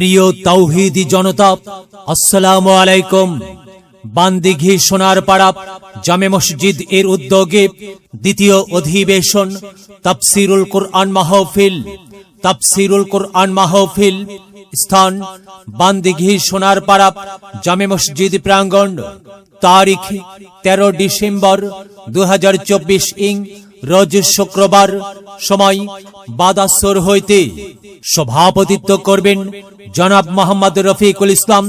প্রিয় তাওহীদি জনতা, আসসালামু আলাইকুম। বান্দিঘি সোনারপাড়া জামে মসজিদ এর উদ্যোগে দ্বিতীয় অধিবেশন তাফসীরুল কুরআন মাহফিল। তাফসীরুল কুরআন মাহফিল স্থান বান্দিঘি সোনারপাড়া জামে মসজিদ প্রাঙ্গণ। তারিখ 13 ডিসেম্বর 2024 ইং রোজ শুক্রবার। সময় বাদ আসর হইতে। সভাপতিত্ব করবেন জনাব মোহাম্মদ রফিকুল ইসলাম,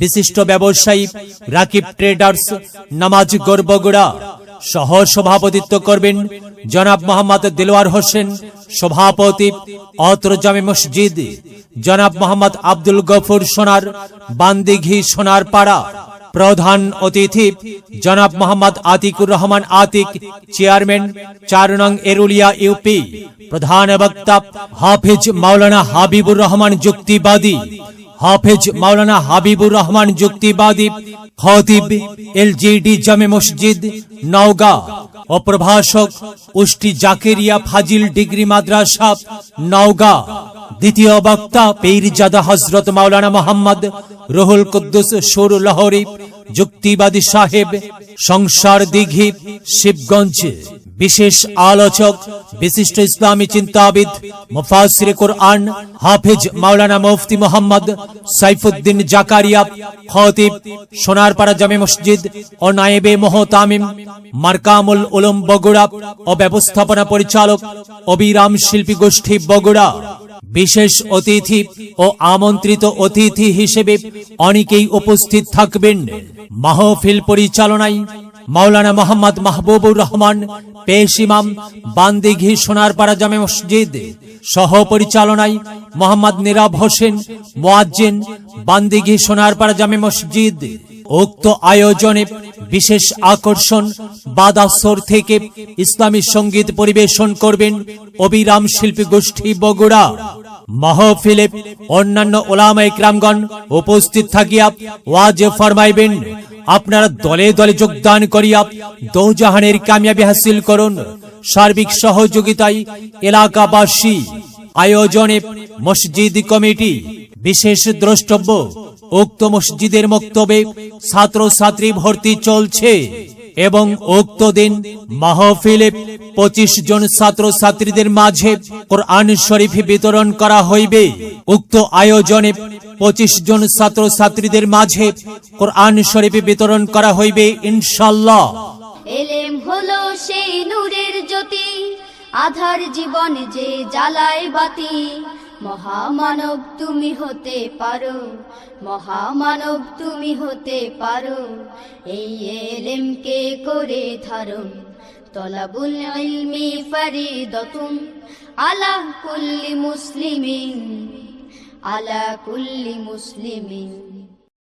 বিশিষ্ট ব্যবসায়ী, রাকিব ট্রেডার্স, নামাজগড় বগুড়া। সহ সভাপতিত্ব করবেন জনাব মোহাম্মদ দিলওয়ার হোসেন, সভাপতি, অত্র জামে মসজিদ। জনাব মোহাম্মদ আব্দুল গফুর সোনার, বান্দিঘি সোনারপাড়া। প্রধান অতিথি জনাব মোহাম্মদ আতিকুর রহমান আতিক, চেয়ারম্যান 4 নং এরুলিয়া ইউপি। প্রধান বক্তা হাফেজ মাওলানা হাবিবুর রহমান যুক্তিবাদী। হাফেজ মাওলানা হাবিবুর রহমান যুক্তিবাদী খতিব এলজিডি জামে মসজিদ নওগাঁ ও প্রভাষক উষ্টি জাকেরিয়া ফাজিল ডিগ্রি মাদ্রাসা নওগাঁ। দ্বিতীয় বক্তা পীরজাদা হযরত মাওলানা মোহাম্মদ রুহুল কুদ্দুস সুর লাহোরী যুক্তিবাদী সাহেব, সংসার দিঘি, শিবগঞ্জ। বিশেষ আলোচক বিশিষ্ট ইসলামী চিন্তাবিদ মুফাসসিরে কুরআন হাফেজ মাওলানা মুফতি মোহাম্মদ সাইফুদ্দিন জাকারিয়া, খতিব সোনারপাড়া জামে মসজিদ ও নায়েবে মুহতামিম মারকামুল উলুম বগুড়া ও ব্যবস্থাপনা পরিচালক অবিরাম শিল্পী গোষ্ঠী বগুড়া। বিশেষ অতিথি ও আমন্ত্রিত অতিথি হিসেবে অনেকেই উপস্থিত থাকবেন। মাহফিল পরিচালনায় মাওলানা মোহাম্মদ মাহবুবুর রহমান, পেশ ইমাম, বান্দিঘি সোনারপাড়া জামে মসজিদ। সহ পরিচালনায় মোহাম্মদ নীরব হোসেন, মুয়াজ্জিন, বান্দিঘি সোনারপাড়া জামে মসজিদ। উক্ত আয়োজনে বিশেষ আকর্ষণ বাদ আসর থেকে ইসলামী সঙ্গীত পরিবেশন করবেন অবিরাম শিল্পী গোষ্ঠী বগুড়া। মাহফিলে অন্যান্য ওলামা ইকরামগণ উপস্থিত থাকিয়া ওয়াজ ফরমাইবেন। আপনারা দলে দলে যোগদান করিয়া দোজাহানের কামিয়াবি হাসিল করুন। সার্বিক সহযোগিতায় এলাকাবাসী। আয়োজনে মসজিদ কমিটি। বিশেষ দ্রষ্টব্য উক্ত মসজিদের মক্তবে ছাত্রছাত্রী ভর্তি চলছে এবং উক্ত দিন মাহফিলে 25 জন ছাত্রছাত্রীদের মাঝে কোরআন শরীফ বিতরণ করা হইবে। উক্ত আয়োজনে 25 জন ছাত্রছাত্রীদের মাঝে কোরআন শরীফ বিতরণ করা হইবে ইনশাআল্লাহ। এলেম হলো সেই নূরের জ্যোতি, আধার জীবন যে জ্বালায় বাতি। মহামানব তুমি হতে পারো, মহামানব তুমি হতে পারো। এই এলেমকে করে ধারণ, তলাবুল ইলমি ফরিদাতুন আলা কুল্লি মুসলিমিন, আলা কুল্লি মুসলিমিন।